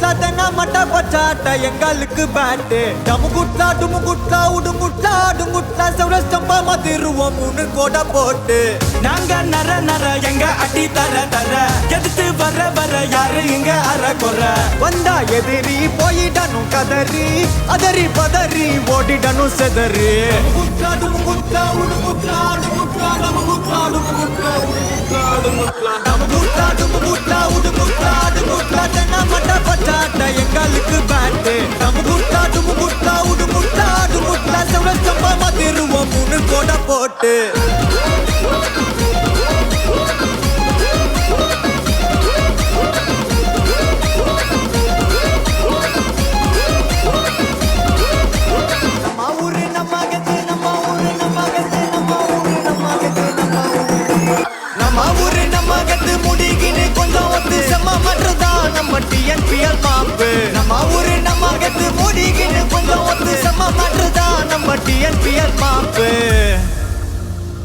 குட்லா தென்னா மட்ட பச்சாட்ட எங்களுக்கு பேட்டு டுமுகுட்லா உடுங்குட்லா அடுங்குட்லா சௌரஸ்தம்பா மதிருவோம் 3 கோட போட்டு நாங்க நர நர எங்க அடி தர தர எதிர்த்து வர யாரு இங்க அற கொற வந்தா எதிரி போயிடணும் கதறி அதறி பதறி ஓடிடணும் செதறி டுமுகுட்லா உடுங்குட்லா அடுங்குட்லா டுமுகுட்லா டுமுகுட்லா தென்னா மட்ட பச்சாட்ட எங்களுக்கு